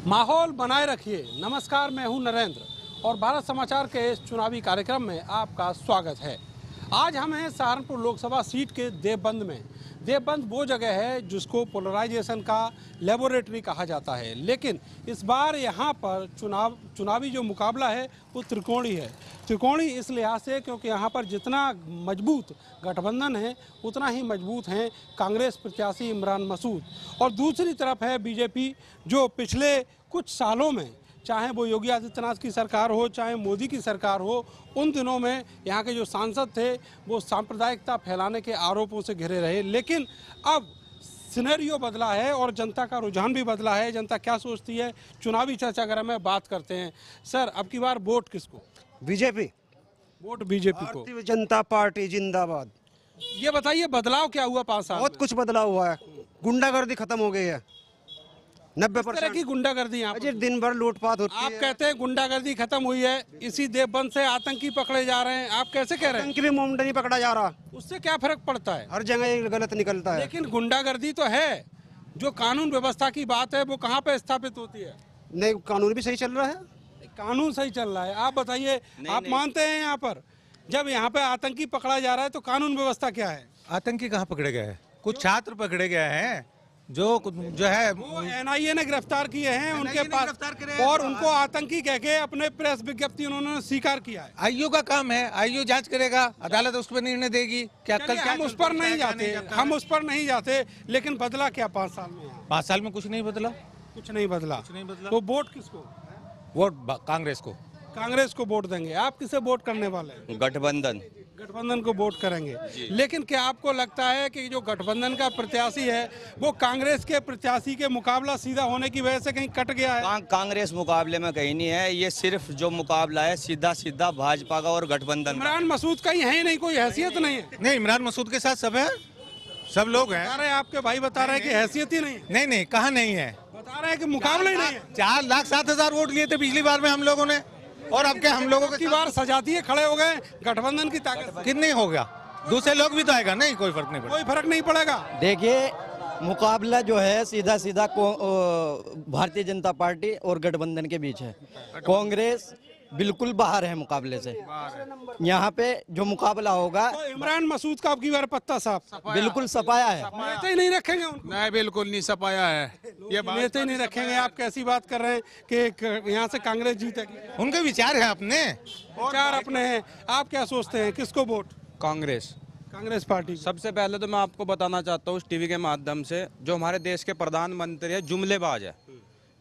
माहौल बनाए रखिए। नमस्कार, मैं हूं नरेंद्र और भारत समाचार के इस चुनावी कार्यक्रम में आपका स्वागत है। आज हम हैं सहारनपुर लोकसभा सीट के देवबंद में। देवबंद वो जगह है जिसको पोलराइजेशन का लेबोरेटरी कहा जाता है, लेकिन इस बार यहाँ पर चुनावी जो मुकाबला है वो त्रिकोणी है। त्रिकोणी इस लिहाज से क्योंकि यहाँ पर जितना मजबूत गठबंधन है उतना ही मजबूत हैं कांग्रेस प्रत्याशी इमरान मसूद, और दूसरी तरफ है बीजेपी जो पिछले कुछ सालों में, चाहे वो योगी आदित्यनाथ की सरकार हो चाहे मोदी की सरकार हो, उन दिनों में यहाँ के जो सांसद थे वो सांप्रदायिकता फैलाने के आरोपों से घिरे रहे। लेकिन अब सिनेरियो बदला है और जनता का रुझान भी बदला है। जनता क्या सोचती है, चुनावी चर्चा अगर हमें बात करते हैं। सर, अब की बार वोट किसको? बीजेपी। वोट बीजेपी को। भारतीय जनता पार्टी जिंदाबाद। ये बताइए, बदलाव क्या हुआ 5 साल? बहुत कुछ बदलाव हुआ है। गुंडागर्दी खत्म हो गई है। 90% की गुंडागर्दी यहाँ पर दिन भर लूटपाट होती आप है। कहते हैं गुंडागर्दी खत्म हुई है, इसी देवबंद से आतंकी पकड़े जा रहे हैं, आप कैसे कह रहे हैं? आतंकी भी मोमडा नहीं पकड़ा जा रहा। उससे क्या फर्क पड़ता है? हर जगह ये गलत निकलता है। लेकिन गुंडागर्दी तो है, जो कानून व्यवस्था की बात है वो कहाँ पे स्थापित होती है? नहीं, कानून भी सही चल रहा है। कानून सही चल रहा है। आप बताइए, आप मानते हैं यहाँ पर जब यहाँ पे आतंकी पकड़ा जा रहा है तो कानून व्यवस्था क्या है? आतंकी कहाँ पकड़े गए हैं? कुछ छात्र पकड़े गए हैं जो है वो एनआईए ने गिरफ्तार किए हैं उनके पास, और उनको आतंकी कह के अपने प्रेस विज्ञप्ति उन्होंने स्वीकार किया है। आईओ का काम है, आईओ जांच करेगा, अदालत उस पर निर्णय देगी। क्या कल क्या हम उस पर नहीं जाते, हम उस पर नहीं जाते। लेकिन बदला क्या 5 साल में? 5 साल में कुछ नहीं बदला। कुछ नहीं बदला। तो वोट किसको? वोट कांग्रेस को। कांग्रेस को वोट देंगे। आप किसे वोट करने वाले हैं? गठबंधन। गठबंधन को वोट करेंगे। लेकिन क्या आपको लगता है कि जो गठबंधन का प्रत्याशी है वो कांग्रेस के प्रत्याशी के मुकाबला सीधा होने की वजह से कहीं कट गया है? कांग्रेस मुकाबले में कहीं नहीं है, ये सिर्फ जो मुकाबला है सीधा सीधा भाजपा का और गठबंधन। इमरान मसूद कहीं है ही नहीं, कोई हैसियत नहीं है। नहीं, इमरान मसूद के साथ सब है, सब लोग हैं। बता रहे हैं, आपके भाई बता रहे हैं कि हैसियत ही नहीं है। नहीं, कहाँ नहीं है? बता रहे हैं कि मुकाबला ही नहीं है। 4,07,000 वोट लिए थे पिछली बार में हम लोगों ने, और अब क्या हम लोगों की बार सजाती है, खड़े हो गए गठबंधन की ताकत। कितने हो गया? दूसरे लोग भी तो आएगा। नहीं, कोई फर्क नहीं पड़ेगा। कोई फर्क नहीं पड़ेगा। देखिए, मुकाबला जो है सीधा सीधा भारतीय जनता पार्टी और गठबंधन के बीच है। कांग्रेस बिल्कुल बाहर है मुकाबले से। यहाँ पे जो मुकाबला होगा तो इमरान मसूद का अब की बार पत्ता साफ बिल्कुल सफाया है। नेता ही नहीं रखेंगे उनको। नहीं, बिल्कुल नहीं सपाया है। ये नेता ही नहीं रखेंगे। आप कैसी बात कर रहे हैं कि यहाँ से कांग्रेस जीतेगी? उनके विचार है अपने, विचार अपने हैं। आप क्या सोचते हैं, किसको वोट? कांग्रेस। कांग्रेस पार्टी। सबसे पहले तो मैं आपको बताना चाहता हूँ इस टीवी के माध्यम से, जो हमारे देश के प्रधानमंत्री है जुमलेबाज है।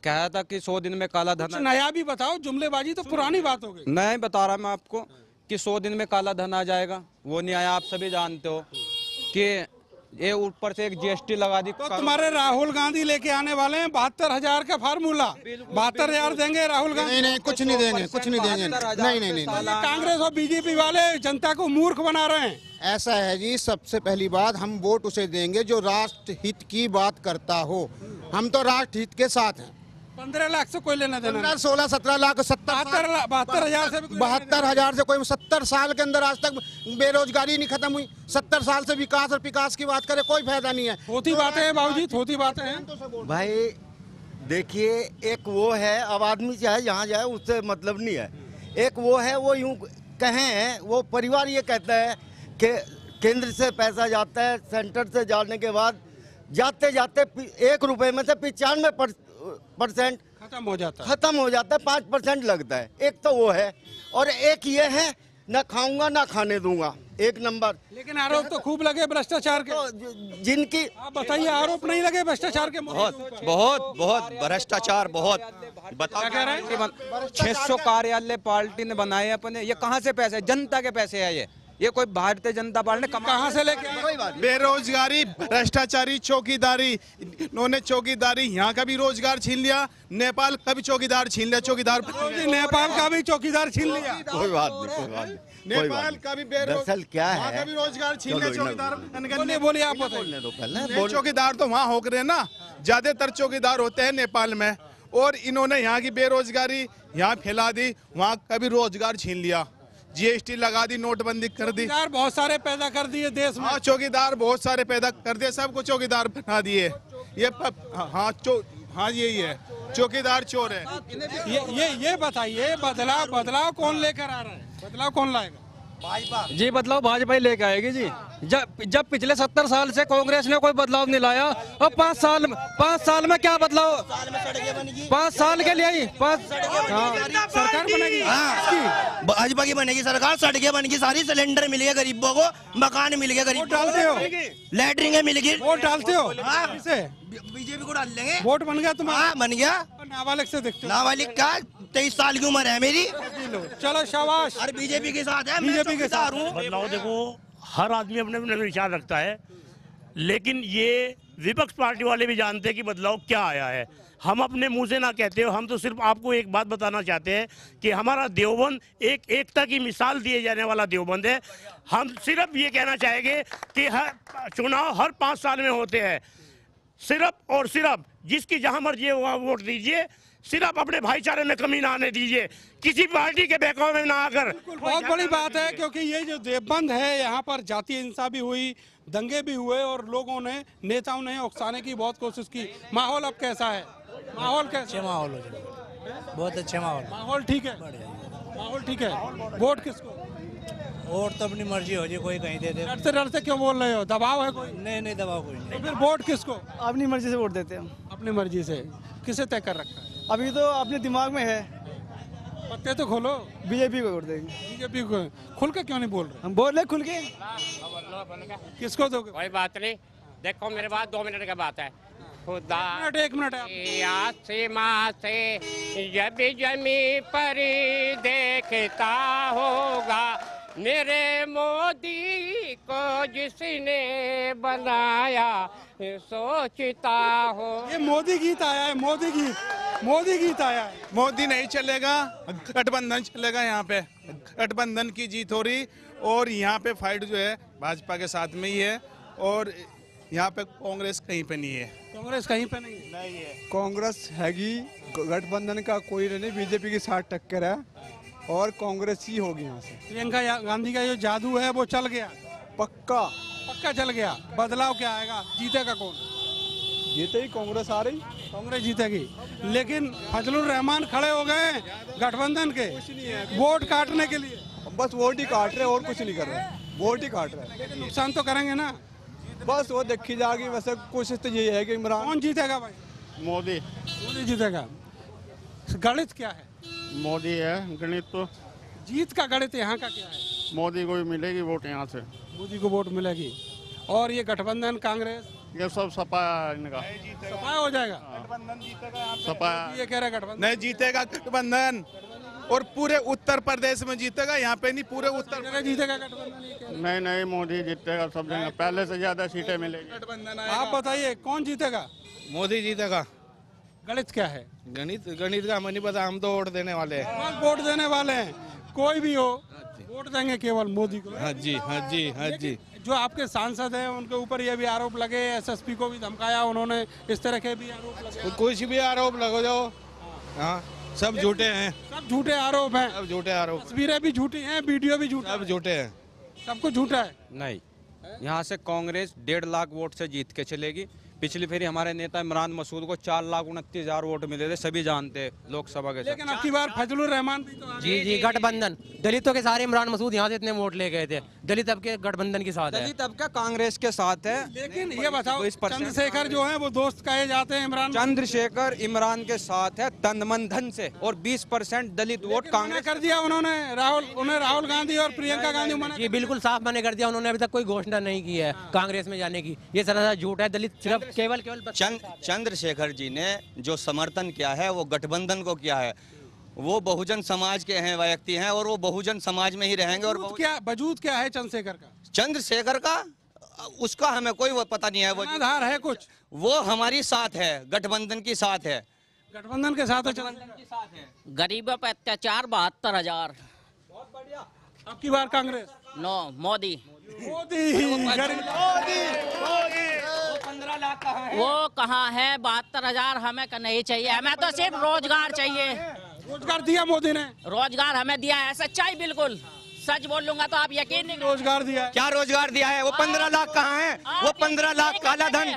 कहा था कि 100 दिन में काला धन। नया भी बताओ, जुमलेबाजी तो पुरानी बात हो गई। नहीं बता रहा मैं आपको कि 100 दिन में काला धन आ जाएगा, वो नहीं आया। आप सभी जानते हो कि ये ऊपर से एक जीएसटी लगा दी। तो तुम्हारे राहुल गांधी लेके आने वाले हैं 72,000 का फार्मूला। 72,000 देंगे राहुल गांधी? नहीं, कुछ नहीं देंगे, कुछ नहीं देंगे। नहीं। कांग्रेस और बीजेपी वाले जनता को मूर्ख बना रहे हैं। ऐसा है जी, सबसे पहली बात, हम वोट उसे देंगे जो राष्ट्र हित की बात करता हो। हम तो राष्ट्र हित के साथ हैं। 15 लाख से कोई लेना देना? 15, 16, 17 लाख, 72,000 से 72,000 से कोई 70 साल के अंदर आज तक बेरोजगारी नहीं खत्म हुई। 70 साल से विकास और विकास की बात करे कोई फायदा नहीं है। होती बातें हैं बाबूजी, होती बातें हैं। भाई देखिए, एक वो है, अब आदमी चाहे जहाँ जाए उससे मतलब नहीं है। एक वो है, वो यूँ कहें, वो परिवार ये कहता है कि केंद्र से पैसा जाता है, सेंटर से जाने के बाद जाते जाते 1 रुपए में से 95% खत्म हो जाता है। 5% लगता है। एक तो वो है, और एक ये है, ना खाऊंगा ना खाने दूंगा, 1 नंबर। लेकिन आरोप तो खूब लगे भ्रष्टाचार के। तो जिनकी, आप बताइए, आरोप नहीं लगे भ्रष्टाचार के? बहुत भ्रष्टाचार, बहुत। क्या कह रहे हैं? 600 कार्यालय पार्टी ने बनाए अपने। ये कहाँ से पैसे? जनता के पैसे है ये कोई भारतीय जनता पार्टी ने कहाँ से लेके आए? बेरोजगारी, भ्रष्टाचारी, चौकीदारी। इन्होंने चौकीदारी, यहाँ का भी रोजगार छीन लिया, नेपाल का भी चौकीदार छीन लिया। चौकीदार नेपाल का भी चौकीदार छीन लिया। कोई बात नहीं। नेपाल का भी दरअसल क्या है, का भी रोजगार छीन लिया चौकीदार। बोलिए आप बताइए। चौकीदार तो वहाँ हो रहे हैं ना, ज्यादातर चौकीदार होते हैं नेपाल में, और इन्होंने यहाँ की बेरोजगारी यहाँ फैला दी, वहाँ का भी रोजगार छीन लिया। जीएसटी लगा दी, नोटबंदी कर दी। चौकीदार बहुत सारे पैदा कर दिए देश में। हाँ, चौकीदार बहुत सारे पैदा कर दिए, सबको चौकीदार बना दिए। ये हाँ यही है। चौकीदार चोर है। ये बताइए, बदलाव कौन लेकर आ रहा है? बदलाव कौन लाएगा? जी बदलाव भाजपा ही लेके आएगी जी। जब पिछले 70 साल से कांग्रेस ने कोई बदलाव नहीं लाया, और 5 साल में क्या बदलाव? 5 साल के लिए ही सरकार बनेगी। भाजपा की बनेगी सरकार, सड़कें बनेगी सारी, सिलेंडर मिल गया गरीबों को, मकान मिल गया गरीबों को, डालते हो, लैटरिंग मिल गई। वोट डालते हो? किसे? बीजेपी को डाल लेंगे। वोट बन गया तुम्हारा? बन गया। नाबालिग से देखते हो? नाबालिग क्या, 23 साल की उम्र है मेरी। चलो शाबाश। और बीजेपी के साथ है, बीजेपी के साथ हूँ। बदलाव देखो, हर आदमी अपने अपने विचार रखता है, लेकिन ये विपक्ष पार्टी वाले भी जानते हैं कि बदलाव क्या आया है। हम अपने मुंह से ना कहते हो, हम तो सिर्फ आपको एक बात बताना चाहते हैं कि हमारा देवबंद एक एकता की मिसाल दिए जाने वाला देवबंद है। हम सिर्फ ये कहना चाहेंगे कि चुनाव हर 5 साल में होते हैं, सिर्फ और सिर्फ जिसकी जहां मर्जी है वहां वोट दीजिए, सिर्फ अपने भाईचारे में कमी ना आने दीजिए, किसी पार्टी के बहकावे में ना आकर। बहुत बड़ी बात है, क्योंकि ये जो देवबंद है, यहाँ पर जातीय हिंसा भी हुई, दंगे भी हुए, और लोगों ने, नेताओं ने उकसाने की बहुत कोशिश की। माहौल अब कैसा है? माहौल कैसा? माहौल हो, बहुत अच्छा माहौल ठीक है। माहौल ठीक है। वोट किसको? वोट तो अपनी मर्जी हो जी, कोई कहीं दे दे। डरते डरते क्यों बोल रहे हो? दबाव है कोई? नहीं दबाव कोई नहीं। तो फिर वोट किसको? अपनी मर्जी से वोट देते हैं। अपनी मर्जी से? किसे तय कर रखा है? अभी तो अपने दिमाग में है। पत्ते तो खोलो। बीजेपी को वोट देंगे। बीजेपी को। खुल के क्यों नहीं बोल रहे? हम बोल रहे खुल के। किसको दोगे? कोई बात नहीं, देखो मेरे पास 2 मिनट की बात है। खुदा एक मिनट आसमां से जब जमी पर देखता होगा, मेरे मोदी को जिसने बनाया सोचता हो। ये मोदी गीत आया है, मोदी गीत आया है। मोदी नहीं चलेगा, गठबंधन चलेगा। यहाँ पे गठबंधन की जीत हो रही, और यहाँ पे फाइट जो है भाजपा के साथ में ही है, और यहाँ पे कांग्रेस कहीं पे नहीं है। कांग्रेस कहीं पे नहीं है। कांग्रेस हैगी, गठबंधन का कोई नहीं, बीजेपी के साथ टक्कर है, और कांग्रेस ही होगी यहाँ से। प्रियंका गांधी का जो जादू है वो चल गया? पक्का चल गया। बदलाव क्या आएगा? जीतेगा कौन? जीते ही कांग्रेस आ रही, कांग्रेस जीतेगी। लेकिन फजलुर रहमान खड़े हो गए गठबंधन के वोट काटने के लिए। बस वोट ही काट रहे, और कुछ नहीं कर रहे, वोट ही काट रहे। नुकसान तो करेंगे ना? बस वो देखी जाएगी। वैसे कोशिश तो ये है कि इमरान। कौन जीतेगा भाई? मोदी जीतेगा। गणित क्या है? मोदी है गणित। तो जीत का गणित यहाँ का क्या है? मोदी को भी मिलेगी वोट यहाँ से। मोदी को वोट मिलेगी। और ये गठबंधन कांग्रेस ये सब सपा इनका सफाया हो जाएगा। गठबंधन जीतेगा। सपा ये कह रहे गठबंधन नहीं जीतेगा, गठबंधन और पूरे उत्तर प्रदेश में जीतेगा, यहाँ पे नहीं, पूरे उत्तर जीतेगा गठबंधन। नहीं मोदी जीतेगा सब जगह, पहले से ज्यादा सीटें मिलेगी। गठबंधन आप बताइए कौन जीतेगा? मोदी जीतेगा। गणित क्या है? गणित का हमें नहीं पता, हम तो वोट देने वाले हैं। वोट देने वाले हैं, कोई भी हो वोट देंगे केवल मोदी को। हाँ जी। जो आपके सांसद हैं उनके ऊपर ये भी आरोप लगे, एसएसपी को भी धमकाया उन्होंने, इस तरह के भी आरोप लगे। कुछ भी आरोप लगो जाओ, हाँ सब झूठे हैं। सब झूठे आरोप हैं। सब झूठे आरोप। तस्वीरें भी झूठी हैं, वीडियो भी झूठा, सब झूठे हैं। सब कुछ झूठा है। नहीं, यहाँ से कांग्रेस 1.5 लाख वोट से जीत के चलेगी। पिछली फेरी हमारे नेता इमरान मसूद को 4,29,000 वोट मिले थे, सभी जानते हैं लोकसभा के। लेकिन अब की बार फजलुर रहमान भी तो जी गठबंधन दलितों के सारे इमरान मसूद यहाँ से इतने वोट ले गए थे। दलित अब के गठबंधन के साथ है। दलित अब का कांग्रेस के साथ है। लेकिन ये बताओ, चंद्रशेखर जो है वो दोस्त कहे जाते हैं इमरान। चंद्रशेखर इमरान के साथ है तन मन धन से, और 20% दलित वोट कांग्रेस कर दिया उन्होंने। राहुल गांधी और प्रियंका गांधी जी बिल्कुल साफ मना कर दिया उन्होंने। अभी तक कोई घोषणा नहीं की है कांग्रेस में जाने की। ये सरासर झूठ है। दलित सिर्फ केवल चंद्रशेखर जी ने जो समर्थन किया है वो गठबंधन को किया है। वो बहुजन समाज के हैं व्यक्ति हैं, और वो बहुजन समाज में ही रहेंगे। और वजूद क्या है चंद्रशेखर का उसका हमें कोई पता नहीं है। वो आधार है कुछ, वो हमारी साथ है, गठबंधन की साथ है। गठबंधन के साथ है। गरीबों पर अत्याचार 72,000। अब की बार कांग्रेस? नो, मोदी। 15 लाख कहाँ है? वो कहाँ है? 72,000 हमें नहीं चाहिए। हमें तो सिर्फ रोजगार चाहिए। रोजगार दिया मोदी ने? रोजगार हमें दिया है, सच्चाई बिल्कुल सच बोल लूंगा तो आप यकीन नहीं। रोजगार दिया है? क्या रोजगार दिया है? वो 15 लाख कहाँ है? वो 15 लाख काला धन।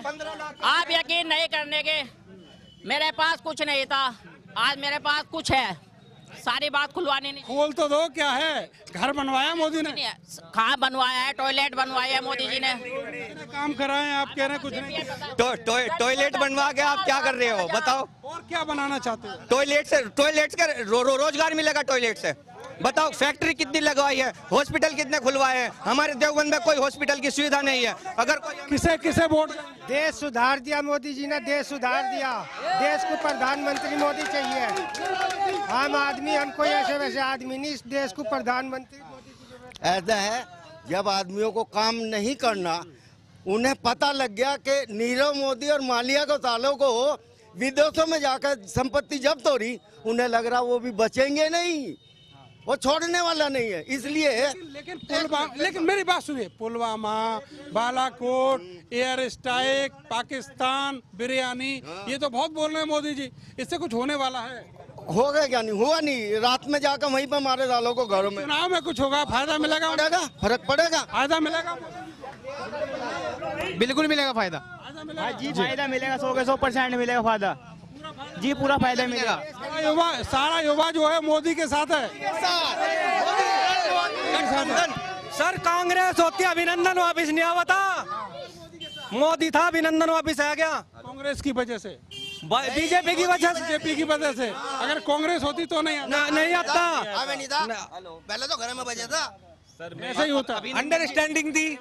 आप यकीन नहीं करने के, मेरे पास कुछ नहीं था, आज मेरे पास कुछ है। सारी बात खुलवानी नहीं। खोल तो दो, क्या है? घर बनवाया मोदी ने? कहाँ बनवाया है? टॉयलेट बनवाया है मोदी जी ने। काम कराए हैं, आप कह रहे हैं कुछ नहीं। टॉयलेट बनवा के आप क्या कर रहे हो बताओ? और क्या बनाना चाहते हो? टॉयलेट से रोजगार मिलेगा टॉयलेट से। बताओ फैक्ट्री कितनी लगवाई है, हॉस्पिटल कितने खुलवाए हैं? हमारे देवबंद में कोई हॉस्पिटल की सुविधा नहीं है। अगर किसे किसे वोट? देश सुधार दिया मोदी जी ने, देश सुधार दिया। देश को प्रधानमंत्री मोदी चाहिए। आम आदमी, हम कोई ऐसे वैसे आदमी नहीं, इस देश को प्रधानमंत्री मोदी। ऐसा है, जब आदमियों को काम नहीं करना, उन्हें पता लग गया कि नीरव मोदी और माल्या घोटालों को विदेशों में जाकर संपत्ति जब्त हो रही, उन्हें लग रहा वो भी बचेंगे नहीं, वो छोड़ने वाला नहीं है। इसलिए लेकिन मेरी बात सुनिए, पुलवामा, बालाकोट, एयर स्ट्राइक, पाकिस्तान, बिरयानी, ये तो बहुत बोल रहे हैं मोदी जी, इससे कुछ होने वाला है? होगा क्या? नहीं हुआ नहीं। रात में जाकर वहीं पर मारे डालो को घरों में। चुनाव में कुछ होगा, फायदा मिलेगा? फर्क पड़ेगा? फायदा मिलेगा? बिल्कुल मिलेगा फायदा। जी फायदा मिलेगा, 100 के 100% मिलेगा फायदा जी, पूरा फायदा मिलेगा। सारा युवा जो है मोदी के साथ है। सर कांग्रेस होती, अभिनंदन वापिस नहीं आवा था। मोदी था, अभिनंदन वापिस आ गया। कांग्रेस की वजह से, बीजेपी की वजह से। बीजेपी की वजह से। अगर कांग्रेस होती तो नहीं आता। पहले तो घर में बजा था सर, ऐसा ही होता। अंडरस्टैंडिंग थी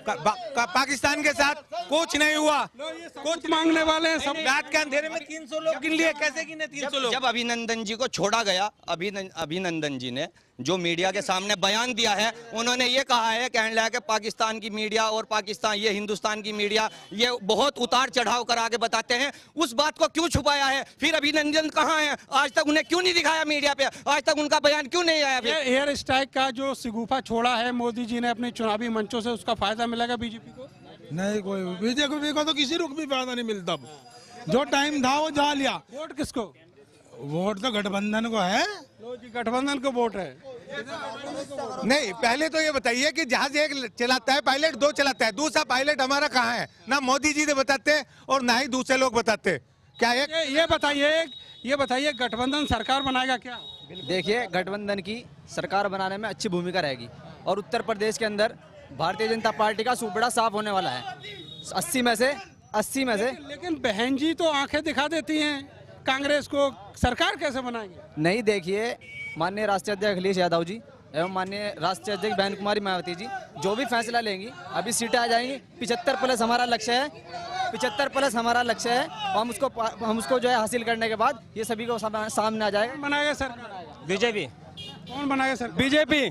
पाकिस्तान के साथ, कुछ नहीं हुआ। कुछ मांगने वाले हैं सब। रात के अंधेरे में 300 लोग गिन लिए, कैसे गिने 300 लोग? जब अभिनंदन जी को छोड़ा गया, अभिनंदन जी ने जो मीडिया के सामने बयान दिया है, उन्होंने ये कहा है, कहने लगा कि पाकिस्तान की मीडिया और पाकिस्तान, ये हिंदुस्तान की मीडिया, ये बहुत उतार चढ़ाव कर आगे बताते हैं। उस बात को क्यों छुपाया है? फिर अभिनंदन कहाँ है? आज तक उन्हें क्यों नहीं दिखाया मीडिया पे? आज तक उनका बयान क्यों नहीं आया? एयर स्ट्राइक का जो शिगुफा छोड़ा है मोदी जी ने अपने चुनावी मंचों से, उसका फायदा मिलेगा बीजेपी को? नहीं, कोई बीजेपी को तो किसी रुख भी फायदा नहीं मिलता। जो टाइम था वो जा लिया। वोट किसको? वोट तो गठबंधन को है। लो जी, गठबंधन को वोट है। नहीं, पहले तो ये बताइए कि जहाज एक चलाता है पायलट, दो चलाता है, दूसरा पायलट हमारा कहाँ है? ना मोदी जी ने बताते और ना ही दूसरे लोग बताते। क्या ये बताइए गठबंधन सरकार बनाएगा क्या? देखिए, गठबंधन की सरकार बनाने में अच्छी भूमिका रहेगी और उत्तर प्रदेश के अंदर भारतीय जनता पार्टी का सूबड़ा साफ होने वाला है। 80 में से। लेकिन बहन जी तो आंखें दिखा देती हैं कांग्रेस को, सरकार कैसे बनाएंगे? नहीं, देखिए, माननीय राष्ट्रीय अध्यक्ष अखिलेश यादव जी एवं माननीय राष्ट्रीय अध्यक्ष बहन कुमारी मायावती जी जो भी फैसला लेंगी, अभी सीटें आ जाएंगी। 75+ हमारा लक्ष्य है, 75+ हमारा लक्ष्य है। हम उसको जो है हासिल करने के बाद ये सभी को सामने आ जाएगा। बनाएगा सरकार? बीजेपी। कौन बनाएगा सरकार? बीजेपी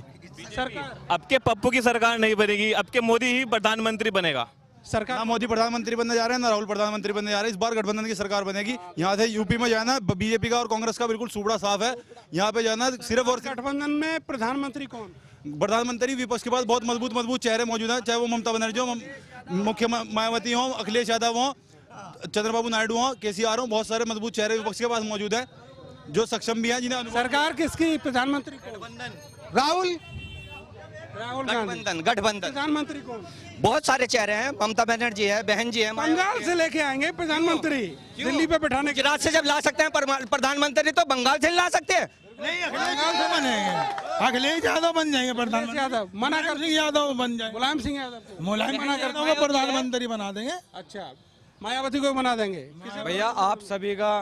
सरकार। अब के पप्पू की सरकार नहीं बनेगी, अब के मोदी ही प्रधानमंत्री बनेगा। सरकार ना मोदी प्रधानमंत्री बनने जा रहे हैं, ना राहुल प्रधानमंत्री बनने जा रहे हैं। इस बार गठबंधन की सरकार बनेगी। यहाँ से यूपी में जाना बीजेपी का और कांग्रेस का बिल्कुल सूबड़ा साफ है। यहाँ पे जाना सिर्फ और गठबंधन में प्रधानमंत्री कौन? प्रधानमंत्री विपक्ष के पास बहुत मजबूत चेहरे मौजूद हैं, चाहे वो ममता बनर्जी हो, मुख्य मायावती हो, अखिलेश यादव हो, चंद्रबाबू नायडू हो, केसीआर हो, बहुत सारे मजबूत चेहरे विपक्ष के पास मौजूद है जो सक्षम भी हैं, जिन्हें सरकार किसकी? प्रधानमंत्री राहुल गांधी। गठबंधन। प्रधानमंत्री कौन? बहुत सारे चेहरे हैं, ममता बनर्जी है, बहन जी है। बंगाल से लेके आएंगे प्रधानमंत्री, दिल्ली पे बैठाने के। गुजरात से जब ला सकते हैं प्रधानमंत्री, तो बंगाल से ला सकते हैं? नहीं, अखिलेश यादव बन जाएंगे प्रधानमंत्री। यादव मना कर, सिंह यादव बन जाएंगे। मुलायम सिंह यादव को प्रधानमंत्री बना देंगे। अच्छा, मायावती को बना देंगे। भैया आप सभी का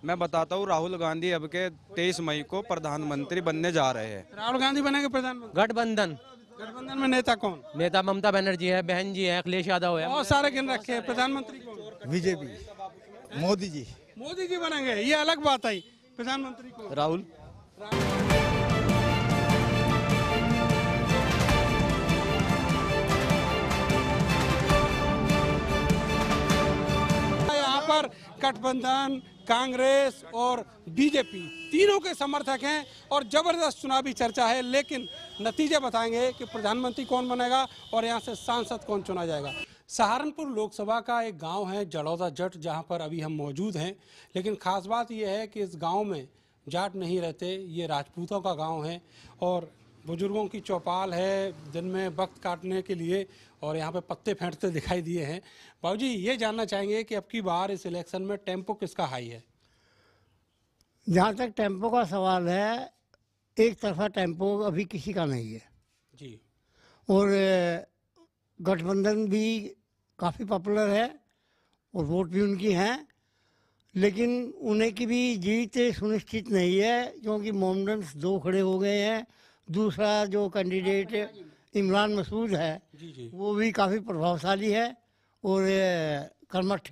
मैं बताता हूँ, राहुल गांधी अब के 23 मई को प्रधानमंत्री बनने जा रहे हैं। राहुल गांधी बनेंगे प्रधानमंत्री? गठबंधन में नेता कौन? नेता ममता बनर्जी है, बहन जी है, अखिलेश यादव है, बहुत सारे गिन रखे हैं। प्रधानमंत्री कौन? बीजेपी, मोदी जी। मोदी जी बनेंगे, ये अलग बात आई। प्रधानमंत्री कौन? राहुल। यहाँ पर गठबंधन, कांग्रेस और बीजेपी तीनों के समर्थक हैं और जबरदस्त चुनावी चर्चा है। लेकिन नतीजे बताएंगे कि प्रधानमंत्री कौन बनेगा और यहाँ से सांसद कौन चुना जाएगा। सहारनपुर लोकसभा का एक गांव है जड़ौदा जट, जहां पर अभी हम मौजूद हैं। लेकिन खास बात यह है कि इस गांव में जाट नहीं रहते, ये राजपूतों का गांव है और बुजुर्गों की चौपाल है दिन में वक्त काटने के लिए, और यहाँ पे पत्ते फेंटते दिखाई दिए हैं। बाबूजी, ये जानना चाहेंगे कि अब की बार इस इलेक्शन में टेम्पो किसका हाई है? जहाँ तक टेम्पो का सवाल है, एक तरफा टेम्पो अभी किसी का नहीं है जी, और गठबंधन भी काफ़ी पॉपुलर है और वोट भी उनकी हैं, लेकिन उन्हें की भी जीत सुनिश्चित नहीं है क्योंकि मोमडन्स 2 खड़े हो गए हैं। दूसरा जो कैंडिडेट इमरान मसूद है वो भी काफ़ी प्रभावशाली है और कर्मठ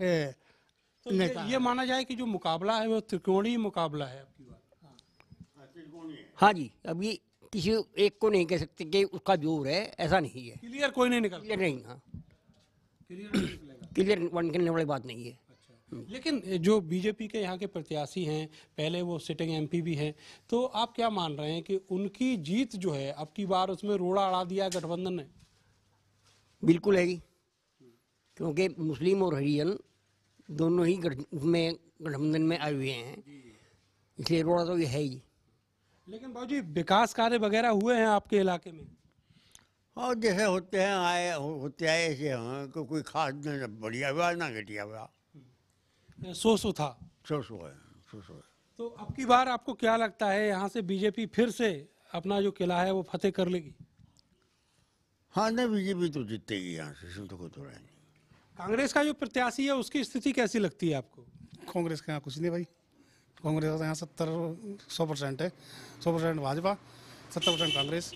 तो नेता। ये माना जाए कि जो मुकाबला है वो त्रिकोणीय मुकाबला है आपकी बार? हाँ जी, अभी किसी एक को नहीं कह सकते कि उसका जोर है, ऐसा नहीं है। क्लियर कोई नहीं निकल, क्लियर नहीं, हाँ क्लियर वन करने वाली बात नहीं है। लेकिन जो बीजेपी के यहाँ के प्रत्याशी हैं, पहले वो सिटिंग एमपी भी हैं, तो आप क्या मान रहे हैं कि उनकी जीत जो है अब की बार उसमें रोड़ा अड़ा दिया गठबंधन ने? बिल्कुल है जी, क्योंकि मुस्लिम और हरिजन दोनों ही गठबंधन में आए हुए हैं, इसलिए रोड़ा तो ये है ही। लेकिन बाबूजी, विकास कार्य वगैरह हुए हैं आपके इलाके में? और जैसे होते हैं होते आए ऐसे हैं, कोई खास न बढ़िया हुआ ना घटिया हुआ, सो था, सो है। तो अब की बार आपको क्या लगता है यहाँ से बीजेपी फिर से अपना जो किला है वो फतेह कर लेगी? हाँ नहीं, बीजेपी तो जीतेगी यहाँ से, इसमें तो कोई थोड़ा नहीं। कांग्रेस का जो प्रत्याशी है उसकी स्थिति कैसी लगती है आपको? कांग्रेस के यहाँ कुछ नहीं भाई, कांग्रेस का यहाँ 100% है, 100% भाजपा, 70% कांग्रेस।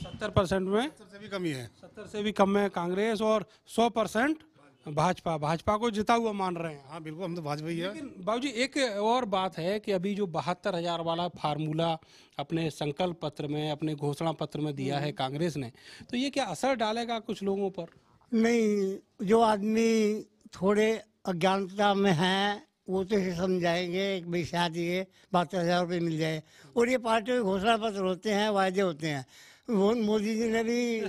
70% में 70 से भी कम ही है, 70 से भी कम में कांग्रेस और 100% भाजपा को जिता हुआ मान रहे हैं। हाँ बिल्कुल, हम तो भाजपा ही है। लेकिन बाबूजी, एक और बात है कि अभी जो 72,000 वाला फार्मूला अपने संकल्प पत्र में, अपने घोषणा पत्र में दिया है कांग्रेस ने, तो ये क्या असर डालेगा कुछ लोगों पर? नहीं, जो आदमी थोड़े अज्ञानता में हैं वो तो इसे समझाएंगे कि भाई शायद ये 72,000 रुपये मिल जाए, और ये पार्टी के घोषणा पत्र होते हैं, वायदे होते हैं। वो मोदी जी ने भी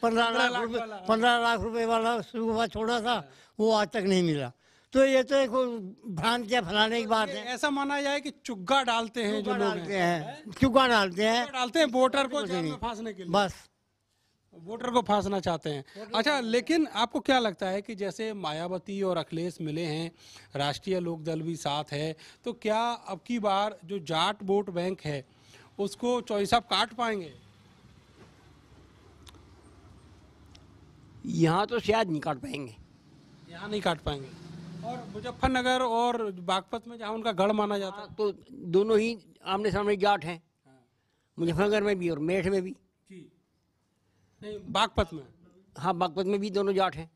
15 लाख रुपए वाला शुरुआत छोड़ा था, वो आज तक नहीं मिला। तो ये तो एक भ्रांतियाँ फैलाने की बात है। ऐसा माना जाए कि चुग्गा डालते हैं जो लोग हैं, चुग्गा डालते हैं वोटर को जाल में फांसने के लिए, बस वोटर को फांसना चाहते हैं। अच्छा, लेकिन आपको क्या लगता है कि जैसे मायावती और अखिलेश मिले हैं, राष्ट्रीय लोकदल भी साथ है, तो क्या अब की बार जो जाट वोट बैंक है उसको चौधरी साहब काट पाएंगे? यहाँ तो शायद नहीं काट पाएंगे, यहाँ नहीं काट पाएंगे। और मुजफ्फरनगर और बागपत में जहाँ उनका गढ़ माना जाता है, तो दोनों ही आमने सामने जाट हैं, मुजफ्फरनगर में भी और मेरठ में भी। नहीं, बागपत में? हाँ, बागपत में भी दोनों जाट हैं,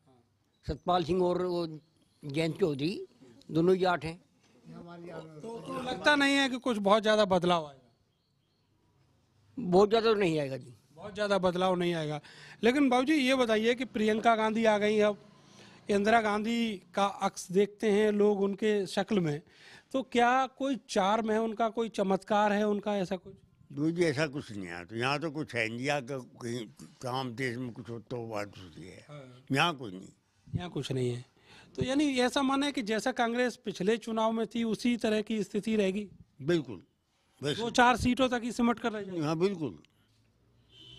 सतपाल सिंह और वो जयंत चौधरी दोनों ही जाट हैं। तो लगता नहीं है कि कुछ बहुत ज़्यादा बदलाव आएगा? बहुत ज़्यादा तो नहीं आएगा जी, बहुत ज़्यादा बदलाव नहीं आएगा। लेकिन बाबूजी, ये बताइए कि प्रियंका गांधी आ गई, अब इंदिरा गांधी का अक्स देखते हैं लोग उनके शक्ल में, तो क्या कोई चार्म है उनका, कोई चमत्कार है उनका, ऐसा कुछ? दूजी ऐसा कुछ नहीं है, तो यहाँ तो कुछ है इंडिया का, कहीं काम देश में कुछ हो तो बात होती है, यहाँ कुछ नहीं, यहाँ कुछ नहीं है। तो यानी ऐसा माना है कि जैसा कांग्रेस पिछले चुनाव में थी उसी तरह की स्थिति रहेगी? बिल्कुल, 2-4 सीटों तक ही सिमट कर रह जाएगी? हाँ बिल्कुल,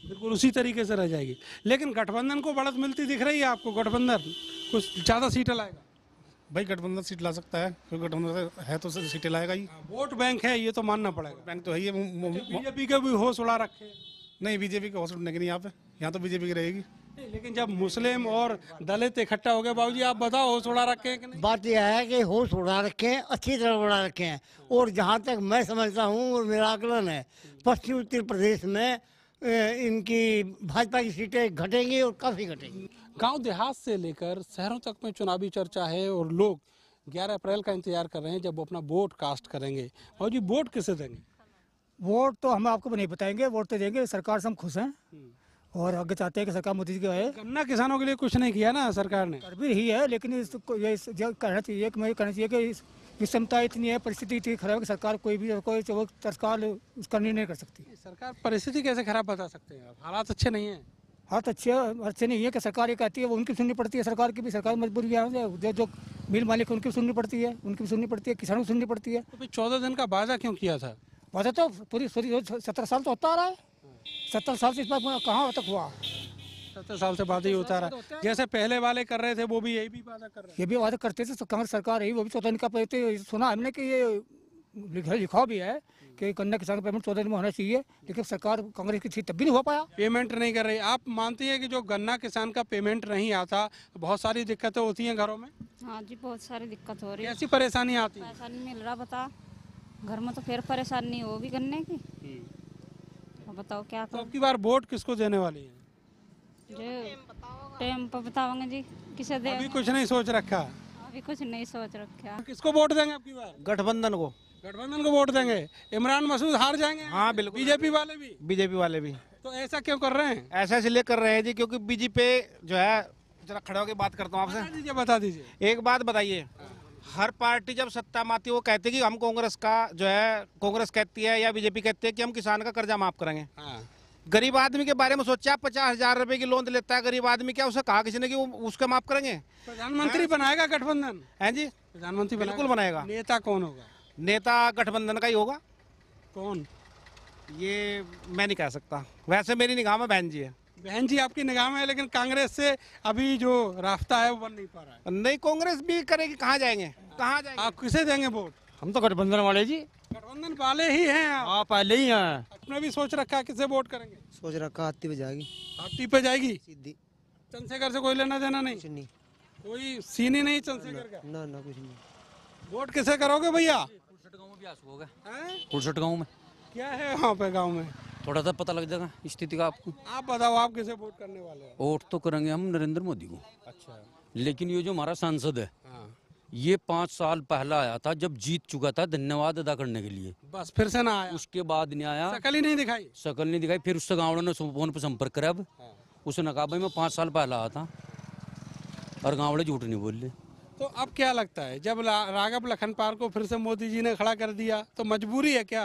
बिल्कुल उसी तरीके से रह जाएगी। लेकिन गठबंधन को बढ़त मिलती दिख रही है आपको? गठबंधन कुछ ज़्यादा सीटें लाएगा? भाई गठबंधन सीट ला सकता है, क्योंकि गठबंधन है तो सीटें लाएगा ही। वोट बैंक है, ये तो मानना पड़ेगा। बैंक तो है ही। बीजेपी के भी होश उड़ा रखे? नहीं, बीजेपी के होश उड़ने के नहीं, यहाँ तो बीजेपी की रहेगी। नहीं, लेकिन जब मुस्लिम और दलित इकट्ठा हो गए, बाबूजी आप बताओ, होश उड़ा रखे हैं कि नहीं? बात यह है कि होश उड़ा रखे हैं, अच्छी तरह उड़ा रखे हैं, और जहाँ तक मैं समझता हूँ और मेरा आकलन है, पश्चिमी उत्तर प्रदेश में इनकी भाजपा की सीटें घटेंगी और काफ़ी घटेंगी। गांव देहात से लेकर शहरों तक में चुनावी चर्चा है और लोग 11 अप्रैल का इंतजार कर रहे हैं जब वो अपना वोट कास्ट करेंगे। और जी, वोट किसे देंगे? वोट तो हम आपको नहीं बताएंगे, वोट तो देंगे, सरकार से हम खुश हैं और आगे चाहते हैं कि सरकार मोदी जी की आए। गन्ना किसानों के लिए कुछ नहीं किया ना सरकार ने? कर भी रही है, लेकिन इसको ये कहना चाहिए कि मुझे कहना चाहिए कि विषमता इतनी है, परिस्थिति इतनी खराब है कि सरकार कोई तत्काल उसका निर्णय नहीं कर सकती। सरकार परिस्थिति कैसे खराब बता सकते हैं आप? हालात अच्छे नहीं है? हाथ अच्छे नहीं है कि सरकार ये कहती है, वो उनकी सुननी पड़ती है, सरकार की भी, सरकार मजबूरी है, जो मिल मालिक उनकी सुननी पड़ती है, उनकी सुननी पड़ती है, किसानों की सुननी पड़ती है। तो 14 दिन का वादा क्यों किया था? वादा तो पूरी 17 साल तो होता आ रहा है, 70 साल से इस बार कहाँ तक हुआ? 70 साल से वादा ही होता रहा, जैसे पहले वाले कर रहे थे वो भी यही भी वादा कर रहे हैं। ये भी वादा करते थे, कांग्रेस सरकार है वो भी 14 दिन का पेमेंट। सुना हमने कि ये लिखा भी है कि गन्ना किसान का पेमेंट 14 दिन में होना चाहिए, लेकिन सरकार कांग्रेस की थी तब भी नहीं हो पाया। पेमेंट नहीं कर रही। आप मानती हैं कि जो गन्ना किसान का पेमेंट नहीं आता, बहुत सारी दिक्कतें होती हैं घरों में? हाँ जी, बहुत सारी दिक्कत हो रही है। कैसी परेशानी आती है? पैसा नहीं मिल रहा, बता घर में तो फिर परेशानी हो भी गन्ने की। अब बताओ क्या तो अब की बार वोट किसको देने वाली है? टाइम पर बताओगे जी किसे दे। अभी कुछ नहीं सोच रखा? अभी कुछ नहीं सोच रखा। किसको वोट देंगे अब की बार? गठबंधन को। गठबंधन को वोट देंगे। इमरान मसूद हार जाएंगे? हाँ बिल्कुल। बीजेपी वाले भी? बीजेपी वाले भी। तो ऐसा क्यों कर रहे हैं? ऐसा इसलिए कर रहे हैं जी क्योंकि बीजेपी जो है, जरा खड़े होकर बात करता हूँ आपसे। बता दीजिए। एक बात बताइए, हर पार्टी जब सत्ता में आती है वो कहती है कि हम कांग्रेस का जो है, कांग्रेस कहती है या बीजेपी कहती है कि हम किसान का कर्जा माफ करेंगे। गरीब आदमी के बारे में सोचा, 50,000 रुपए की लोन लेता है गरीब आदमी, क्या उसे कहा किसी ने कि वो उसका माफ करेंगे? प्रधानमंत्री बनाएगा गठबंधन? है जी, प्रधानमंत्री बिल्कुल बनाएगा। नेता कौन होगा? नेता गठबंधन का ही होगा। कौन? ये मैं नहीं कह सकता, वैसे मेरी निगाह में बहन जी है। बहन जी आपकी निगाह में है, लेकिन कांग्रेस से अभी जो रास्ता है वो बन नहीं पा रहा है। नहीं, कांग्रेस भी करेगी, कहाँ जाएंगे, कहाँ जाएंगे? आप किसे देंगे वोट? हम तो गठबंधन वाले जी। गठबंधन वाले ही हैं आप? हाँ, पहले ही हैं। अपने भी सोच रखा है किसे वोट करेंगे? सोच रखा हाथी पे जाएगी। हाथी पे जाएगी सीधी? चंद्रशेखर से कोई लेना देना नहीं? नहीं, कोई सीन ही नहीं चंद्रशेखर का? ना ना कुछ नहीं। वोट किसे करोगे भैया? कुलसट गाँव में क्या है वहाँ पे गाँव में? थोड़ा सा पता लग जाएगा स्थिति का आपको। आप बताओ, आप किसे वोट करने वाले हैं? वोट तो करेंगे हम नरेंद्र मोदी को। अच्छा। लेकिन ये जो हमारा सांसद है, ये 5 साल पहला आया था जब जीत चुका था धन्यवाद अदा करने के लिए, बस फिर से ना आया। उसके बाद नहीं आया, शकल ही नहीं दिखाई। शकल नहीं दिखाई। फिर उससे गाँव ने फोन पर संपर्क करा, अब उसने कहा भाई मैं 5 साल पहला आया था, और गाँव वाले झूठ नहीं बोल रहे। तो अब क्या लगता है, जब राघव लखनपाल को फिर से मोदी जी ने खड़ा कर दिया तो मजबूरी है क्या?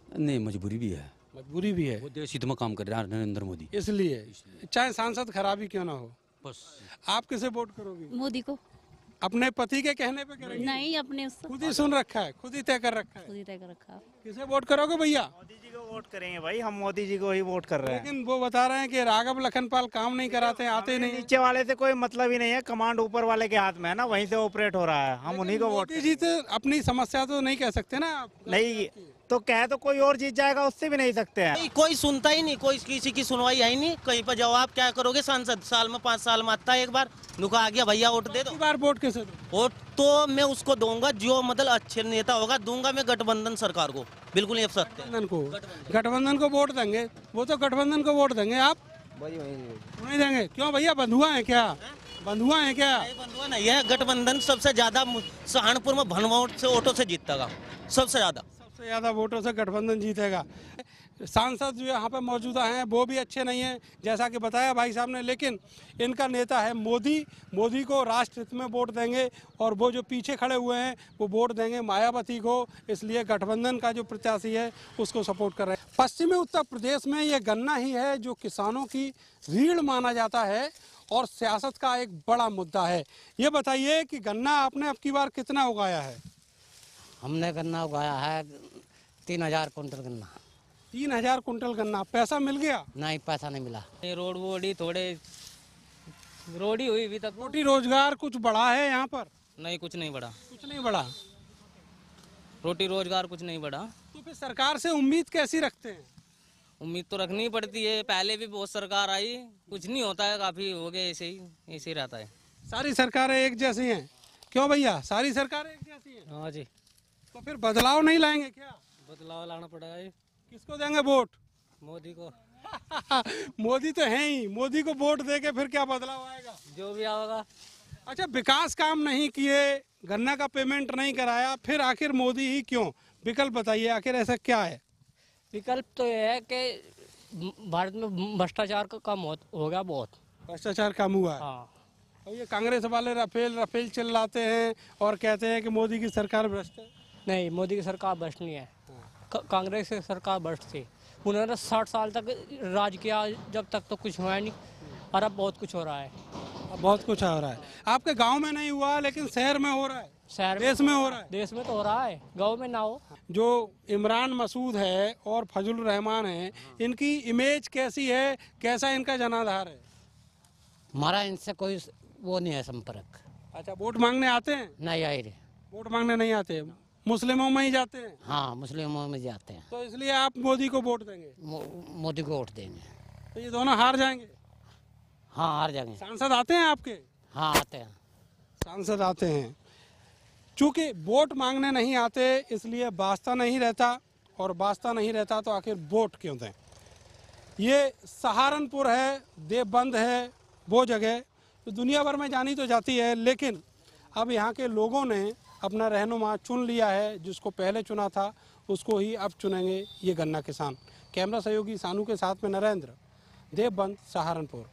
नहीं, मजबूरी भी है। मजबूरी भी है, वो देश हित में काम कर रहा है नरेंद्र मोदी, इसलिए चाहे सांसद खराबी क्यों ना हो। बस। आप किसे वोट करोगी? मोदी को। अपने पति के कहने पे करेंगे? नहीं, अपने उससे खुद ही सुन रखा है, खुद ही तय कर रखा है। खुद ही तय कर रखा है। किसे वोट करोगे भैया? मोदी जी को वोट करेंगे भाई, हम मोदी जी को ही वोट कर रहे हैं। लेकिन वो बता रहे हैं कि राघव लखनपाल काम नहीं कराते, आते नहीं। नीचे वाले से कोई मतलब ही नहीं है, कमांड ऊपर वाले के हाथ में है ना, वहीं से ऑपरेट हो रहा है, हम उन्हीं को वोट। मोदी जी तो अपनी समस्या तो नहीं कह सकते ना आप? नहीं तो कह तो कोई और जीत जाएगा, उससे भी नहीं सकते हैं। कोई सुनता ही नहीं, कोई किसी की सुनवाई है ही नहीं कहीं पर। जवाब क्या करोगे? सांसद साल में 5 साल में आता है एक बार, नुका आ गया भैया वोट दे दो। बार वोट किसे? वोट तो मैं उसको दूंगा जो मतलब अच्छे नेता होगा, दूंगा मैं गठबंधन सरकार को, बिल्कुल ये सत्य है। गठबंधन को वोट देंगे, वो तो गठबंधन को वोट देंगे, आप नहीं देंगे? क्यों भैया, बंधुआ है क्या? बंधुआ है क्या? बंधुआ नहीं है, गठबंधन सबसे ज्यादा सहारनपुर में भनवोट से ऑटो से जीतेगा, सबसे ज्यादा वोटों से गठबंधन जीतेगा। सांसद जो यहाँ पे मौजूदा हैं वो भी अच्छे नहीं हैं, जैसा कि बताया भाई साहब ने, लेकिन इनका नेता है मोदी। मोदी को राष्ट्र हित में वोट देंगे, और वो जो पीछे खड़े हुए हैं वो वोट देंगे मायावती को, इसलिए गठबंधन का जो प्रत्याशी है उसको सपोर्ट कर रहे हैं। पश्चिमी उत्तर प्रदेश में ये गन्ना ही है जो किसानों की रीढ़ माना जाता है और सियासत का एक बड़ा मुद्दा है। ये बताइए कि गन्ना आपने अब की बार कितना उगाया है? हमने गन्ना उगाया है 3000 कुंटल गन्ना। 3000 कुंटल गन्ना। पैसा मिल गया? नहीं, पैसा नहीं मिला। रोड वोडी थोड़े रोडी हुई अभी तक। रोटी रोजगार कुछ बढ़ा है यहाँ पर? नहीं, कुछ नहीं बढ़ा। कुछ नहीं बढ़ा? रोटी रोजगार कुछ नहीं बढ़ा। तो फिर सरकार से उम्मीद कैसी रखते हैं? उम्मीद तो रखनी पड़ती है, पहले भी बहुत सरकार आई, कुछ नहीं होता है, काफी हो गया, ऐसे ही रहता है। सारी सरकारें एक जैसी हैं? क्यों भैया, सारी सरकारें एक जैसी हैं? हाँ जी। तो फिर बदलाव नहीं लाएंगे क्या? बदलाव लाना पड़ेगा। किसको देंगे वोट? मोदी को। मोदी तो है ही, मोदी को वोट देके फिर क्या बदलाव आएगा? जो भी आएगा। अच्छा, विकास काम नहीं किए, गन्ना का पेमेंट नहीं कराया, फिर आखिर मोदी ही क्यों? विकल्प बताइए, आखिर ऐसा क्या है? विकल्प तो यह है कि भारत में भ्रष्टाचार का कम हो गया, बहुत भ्रष्टाचार कम हुआ है। हाँ। और ये कांग्रेस वाले राफेल चिल्लाते हैं और कहते हैं कि मोदी की सरकार भ्रष्ट है। नहीं, मोदी की सरकार भ्रष्ट नहीं है, कांग्रेस की सरकार भ्रष्ट थी। उन्होंने 60 साल तक राज किया, जब तक तो कुछ हुआ नहीं, और अब बहुत कुछ हो रहा है। अब बहुत कुछ हो रहा है। आपके गांव में नहीं हुआ लेकिन शहर में हो रहा है। शहर देश में हो रहा है? देश में तो हो रहा है, गाँव में ना हो। जो इमरान मसूद है और फजलुर रहमान है, इनकी इमेज कैसी है, कैसा इनका जनाधार है? हमारा इनसे कोई वो नहीं है संपर्क। अच्छा, वोट मांगने आते हैं? नहीं आए रे। वोट मांगने नहीं आते, मुस्लिमों में ही जाते हैं? हाँ, मुस्लिमों में जाते हैं। तो इसलिए आप मोदी को वोट देंगे? मोदी को वोट देंगे। तो ये दोनों हार जाएंगे? हाँ, हार जाएंगे। सांसद आते हैं आपके? हाँ, आते हैं। सांसद आते हैं। चूंकि वोट मांगने नहीं आते इसलिए वास्ता नहीं रहता, और वास्ता नहीं रहता तो आखिर वोट क्यों दें। ये सहारनपुर है, देवबंद है, वो जगह तो दुनिया भर में जानी तो जाती है, लेकिन अब यहाँ के लोगों ने अपना रहनुमा चुन लिया है। जिसको पहले चुना था उसको ही अब चुनेंगे ये गन्ना किसान। कैमरा सहयोगी सानू के साथ में नरेंद्र, देवबंद, सहारनपुर।